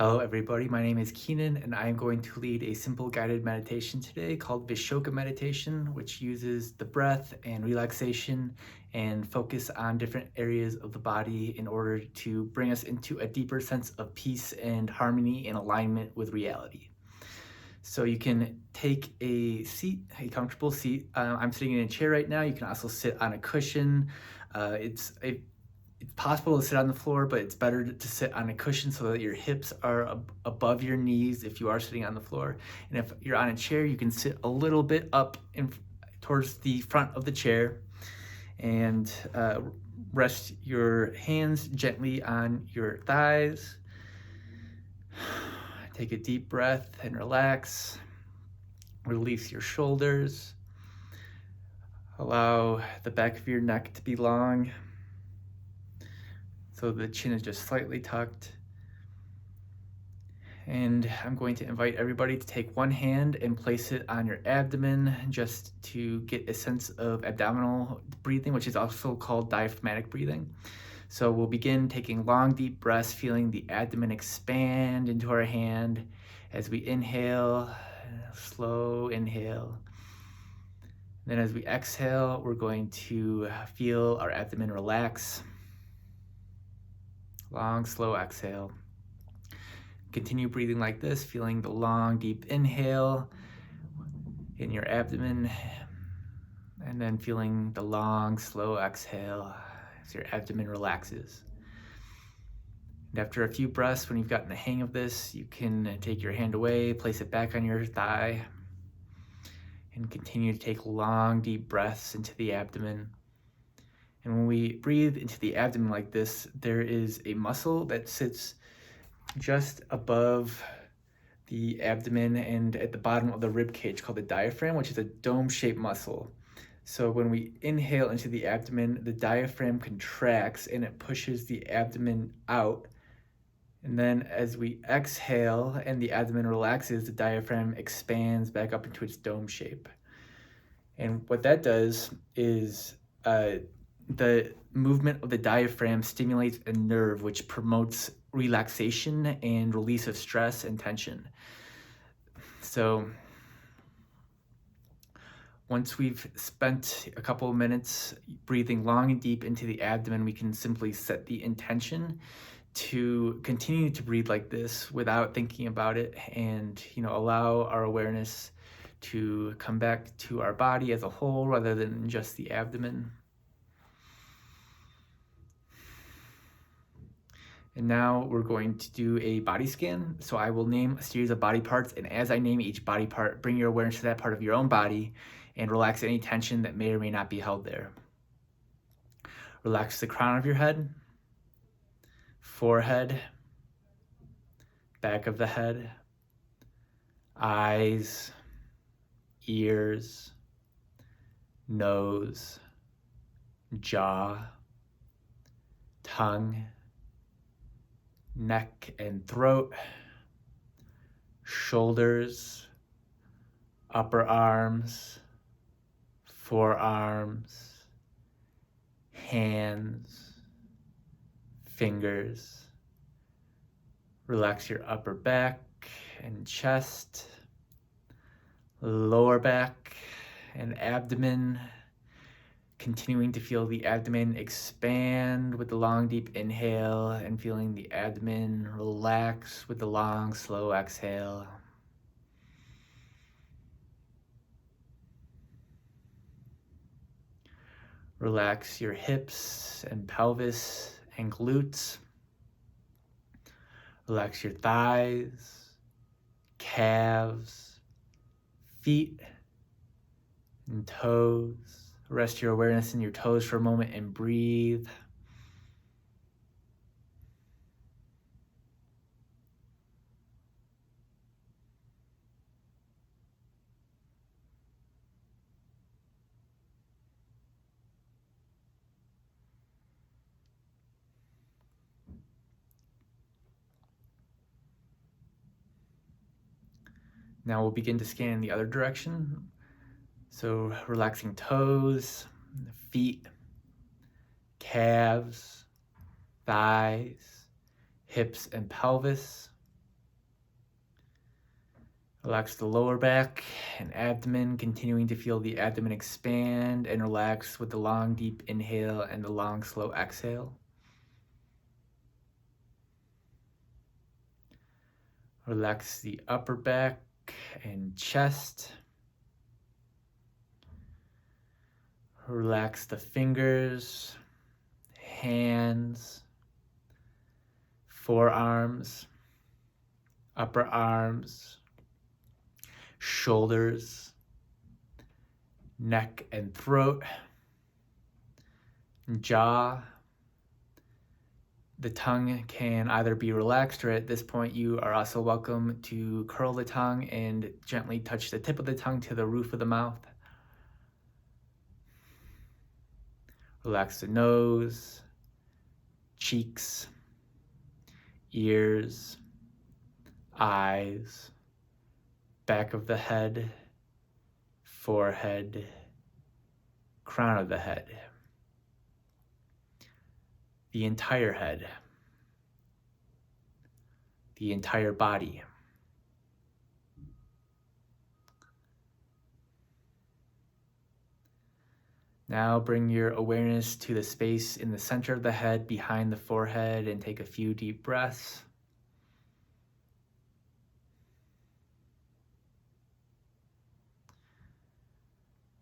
Hello everybody, my name is Keenan and I am going to lead a simple guided meditation today called Vishoka meditation, which uses the breath and relaxation and focus on different areas of the body in order to bring us into a deeper sense of peace and harmony and alignment with reality. So you can take a seat, a comfortable seat. I'm sitting in a chair right now. You can also sit on a cushion. It's possible to sit on the floor, but it's better to sit on a cushion so that your hips are above your knees if you are sitting on the floor. And if you're on a chair, you can sit a little bit up towards the front of the chair and rest your hands gently on your thighs. Take a deep breath and relax. Release your shoulders. Allow the back of your neck to be long, so the chin is just slightly tucked. And I'm going to invite everybody to take one hand and place it on your abdomen just to get a sense of abdominal breathing, which is also called diaphragmatic breathing. So we'll begin taking long, deep breaths, feeling the abdomen expand into our hand as we inhale, slow inhale. Then as we exhale, we're going to feel our abdomen relax. Long, slow exhale. Continue breathing like this, feeling the long, deep inhale in your abdomen, and then feeling the long, slow exhale as your abdomen relaxes. And after a few breaths, when you've gotten the hang of this, you can take your hand away, place it back on your thigh, and continue to take long, deep breaths into the abdomen. And when we breathe into the abdomen like this, there is a muscle that sits just above the abdomen and at the bottom of the rib cage called the diaphragm, which is a dome-shaped muscle. So when we inhale into the abdomen, the diaphragm contracts and it pushes the abdomen out. And then as we exhale and the abdomen relaxes, the diaphragm expands back up into its dome shape. And what that does is the movement of the diaphragm stimulates a nerve which promotes relaxation and release of stress and tension. So once we've spent a couple of minutes breathing long and deep into the abdomen, we can simply set the intention to continue to breathe like this without thinking about it, and allow our awareness to come back to our body as a whole rather than just the abdomen. And now we're going to do a body scan. So I will name a series of body parts, and as I name each body part, bring your awareness to that part of your own body and relax any tension that may or may not be held there. Relax the crown of your head, forehead, back of the head, eyes, ears, nose, jaw, tongue, neck and throat, shoulders, upper arms, forearms, hands, fingers. Relax your upper back and chest, lower back and abdomen, continuing to feel the abdomen expand with the long, deep inhale and feeling the abdomen relax with the long, slow exhale. Relax your hips and pelvis and glutes. Relax your thighs, calves, feet, and toes. Rest your awareness in your toes for a moment and breathe. Now we'll begin to scan in the other direction. So relaxing toes, feet, calves, thighs, hips and pelvis. Relax the lower back and abdomen, continuing to feel the abdomen expand and relax with the long, deep inhale and the long, slow exhale. Relax the upper back and chest. Relax the fingers, hands, forearms, upper arms, shoulders, neck and throat, jaw. The tongue can either be relaxed, or at this point you are also welcome to curl the tongue and gently touch the tip of the tongue to the roof of the mouth. Relax the nose, cheeks, ears, eyes, back of the head, forehead, crown of the head, the entire head, the entire body. Now bring your awareness to the space in the center of the head behind the forehead and take a few deep breaths.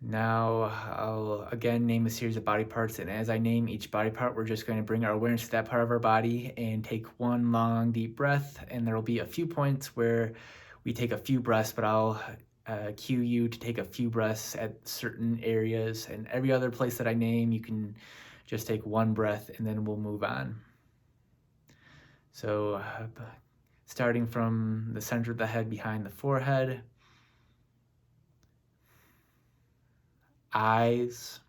Now I'll again name a series of body parts, and as I name each body part, we're just going to bring our awareness to that part of our body and take one long deep breath, and there will be a few points where we take a few breaths, but I'll cue you to take a few breaths at certain areas, and every other place that I name you can just take one breath and then we'll move on. So starting from the center of the head behind the forehead, eyes,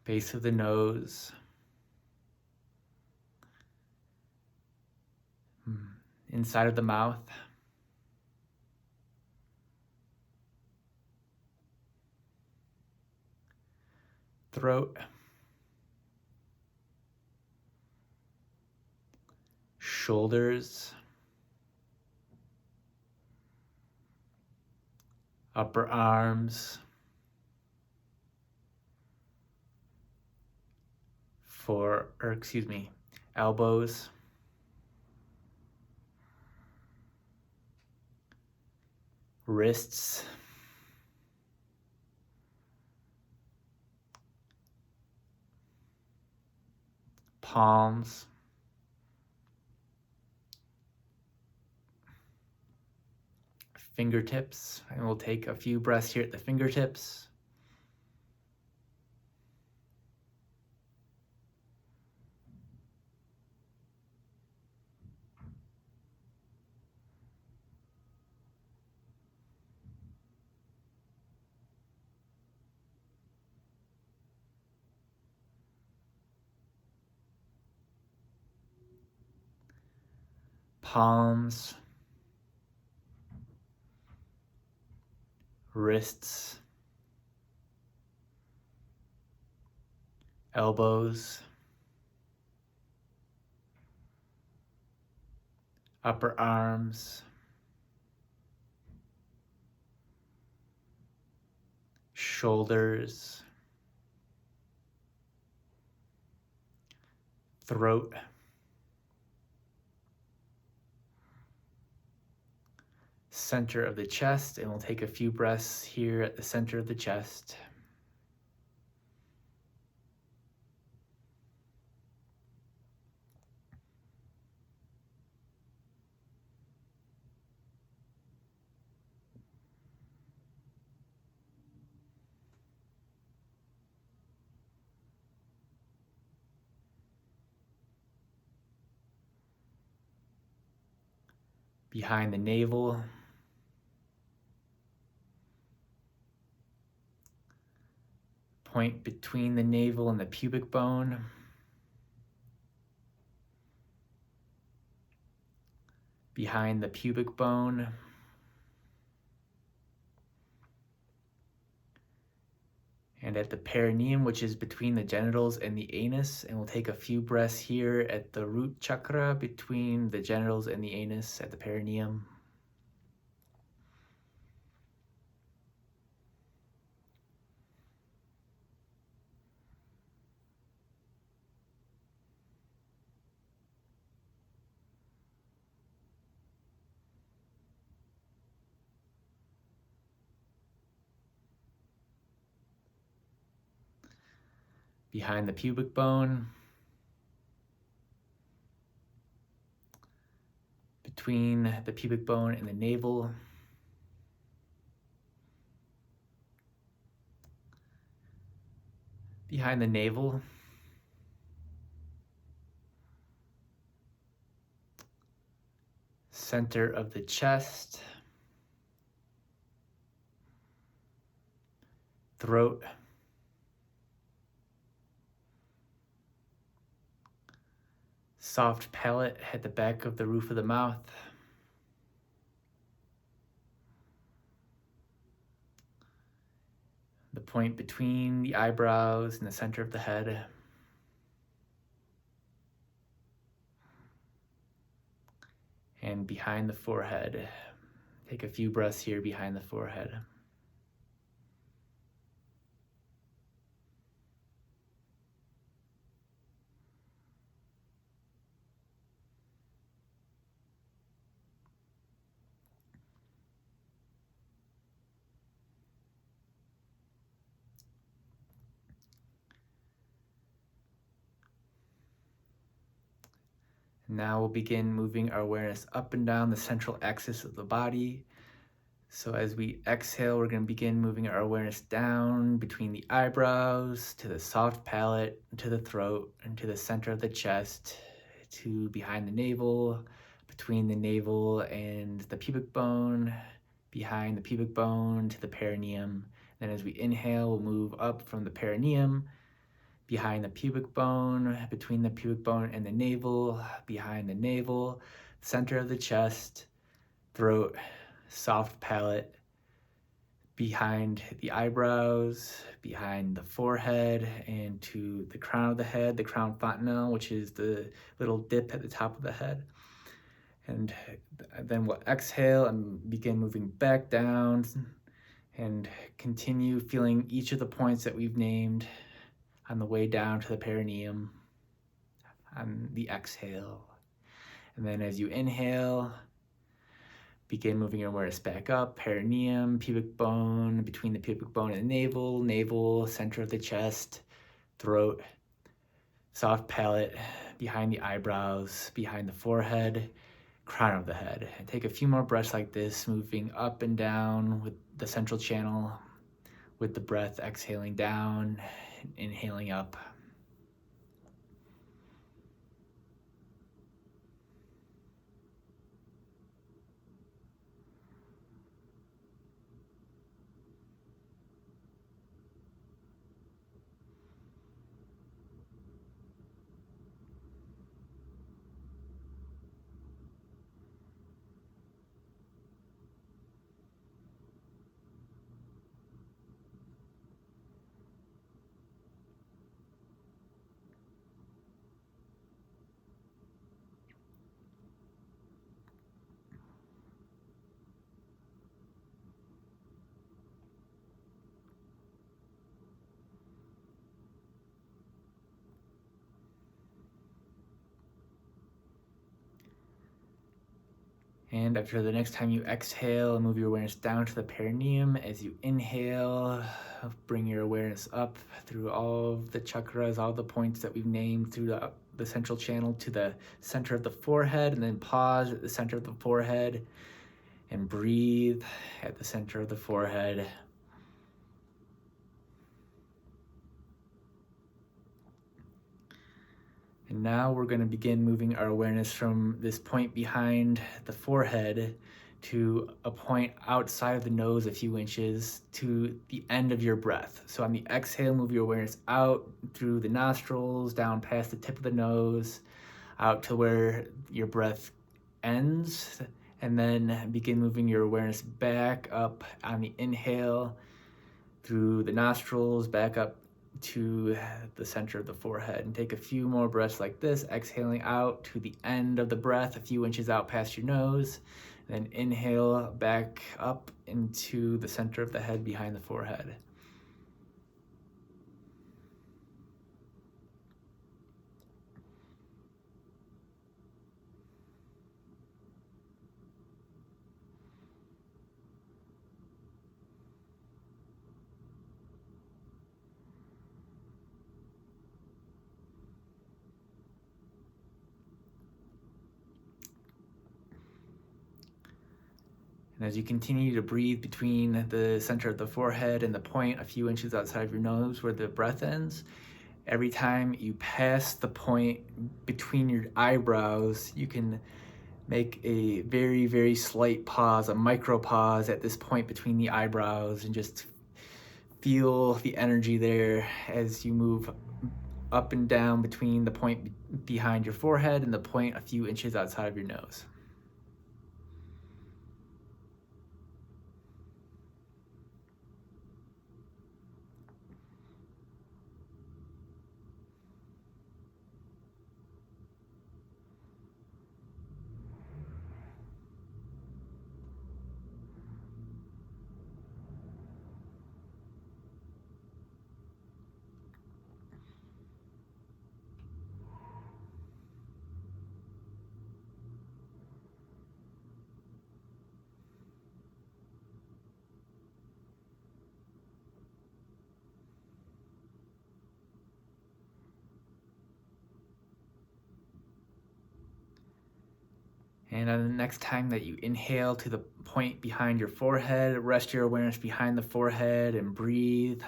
base of the nose, inside of the mouth, throat, shoulders, upper arms, elbows, wrists, palms, fingertips, and we'll take a few breaths here at the fingertips. Palms, wrists, elbows, upper arms, shoulders, throat, center of the chest, and we'll take a few breaths here at the center of the chest. Behind the navel, point between the navel and the pubic bone, behind the pubic bone, and at the perineum, which is between the genitals and the anus. And we'll take a few breaths here at the root chakra between the genitals and the anus at the perineum. Behind the pubic bone, between the pubic bone and the navel, behind the navel, center of the chest, throat, soft palate at the back of the roof of the mouth, the point between the eyebrows and the center of the head, and behind the forehead. Take a few breaths here behind the forehead. Now we'll begin moving our awareness up and down the central axis of the body. So as we exhale, we're going to begin moving our awareness down between the eyebrows, to the soft palate, to the throat, and to the center of the chest, to behind the navel, between the navel and the pubic bone, behind the pubic bone to the perineum. Then as we inhale, we'll move up from the perineum, behind the pubic bone, between the pubic bone and the navel, behind the navel, center of the chest, throat, soft palate, behind the eyebrows, behind the forehead, and to the crown of the head, the crown fontanelle, which is the little dip at the top of the head. And then we'll exhale and begin moving back down and continue feeling each of the points that we've named on the way down to the perineum on the exhale. And then as you inhale, begin moving your awareness back up, perineum, pubic bone, between the pubic bone and the navel, navel, center of the chest, throat, soft palate, behind the eyebrows, behind the forehead, crown of the head. And take a few more breaths like this, moving up and down with the central channel, with the breath exhaling down, inhaling up. And after the next time you exhale, move your awareness down to the perineum. As you inhale, bring your awareness up through all of the chakras, all the points that we've named through the central channel to the center of the forehead, and then pause at the center of the forehead and breathe at the center of the forehead. And now we're going to begin moving our awareness from this point behind the forehead to a point outside of the nose a few inches to the end of your breath. So on the exhale, move your awareness out through the nostrils, down past the tip of the nose, out to where your breath ends, and then begin moving your awareness back up on the inhale through the nostrils, back up to the center of the forehead, and take a few more breaths like this, exhaling out to the end of the breath, a few inches out past your nose. Then inhale back up into the center of the head behind the forehead. And as you continue to breathe between the center of the forehead and the point a few inches outside of your nose where the breath ends, every time you pass the point between your eyebrows, you can make a very, very slight pause, a micro pause at this point between the eyebrows, and just feel the energy there as you move up and down between the point behind your forehead and the point a few inches outside of your nose. And on the next time that you inhale to the point behind your forehead, rest your awareness behind the forehead and breathe.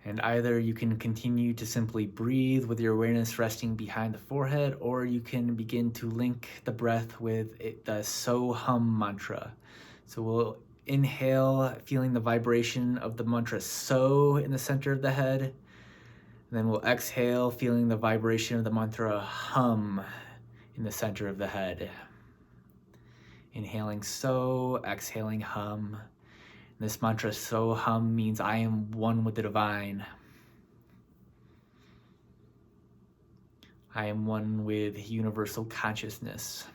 And either you can continue to simply breathe with your awareness resting behind the forehead, or you can begin to link the breath with the Soham mantra. So we'll inhale, feeling the vibration of the mantra So in the center of the head. And then we'll exhale, feeling the vibration of the mantra Hum in the center of the head. Inhaling So, exhaling Hum. This mantra Soham means I am one with the divine. I am one with universal consciousness.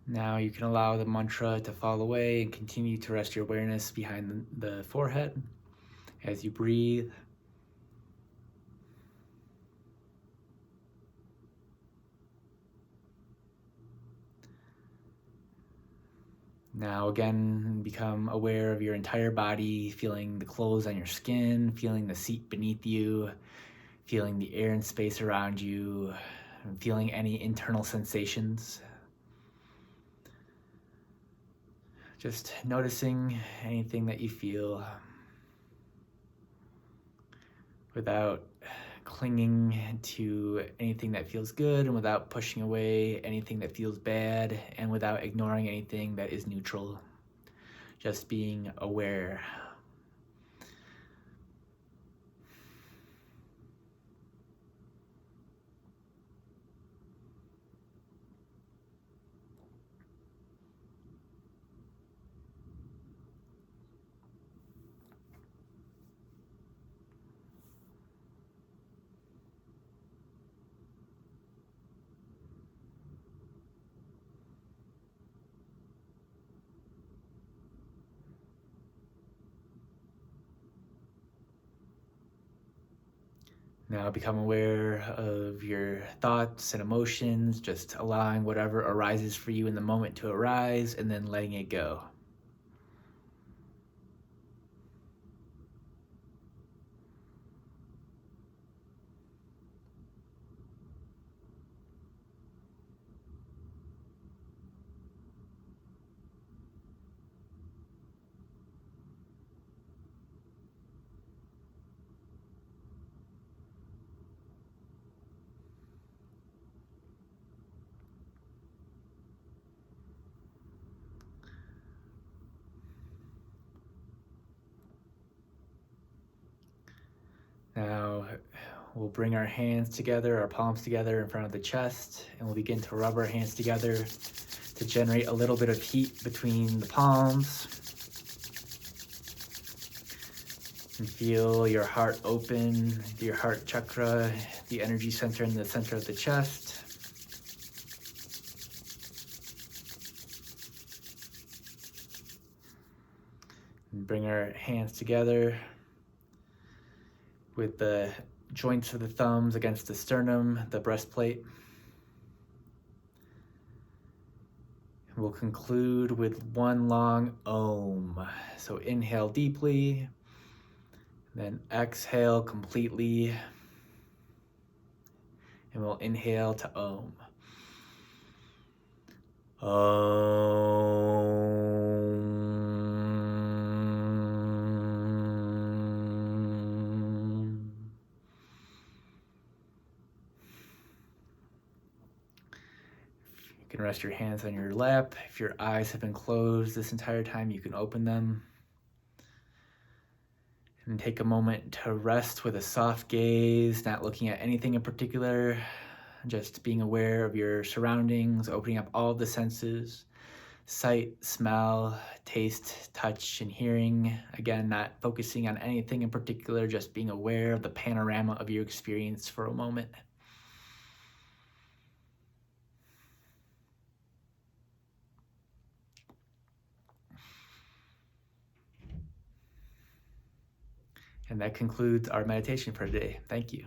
Now you can allow the mantra to fall away and continue to rest your awareness behind the forehead as you breathe. Now again, become aware of your entire body, feeling the clothes on your skin, feeling the seat beneath you, feeling the air and space around you, and feeling any internal sensations. Just noticing anything that you feel without clinging to anything that feels good, and without pushing away anything that feels bad, and without ignoring anything that is neutral. Just being aware. Now become aware of your thoughts and emotions, just allowing whatever arises for you in the moment to arise and then letting it go. Now we'll bring our hands together, our palms together in front of the chest, and we'll begin to rub our hands together to generate a little bit of heat between the palms. And feel your heart open, your heart chakra, the energy center in the center of the chest. And bring our hands together with the joints of the thumbs against the sternum, the breastplate. We'll conclude with one long Om. So inhale deeply, then exhale completely, and we'll inhale to Om. You can rest your hands on your lap. If your eyes have been closed this entire time, you can open them. And take a moment to rest with a soft gaze, not looking at anything in particular, just being aware of your surroundings, opening up all the senses, sight, smell, taste, touch, and hearing. Again, not focusing on anything in particular, just being aware of the panorama of your experience for a moment. And that concludes our meditation for today. Thank you.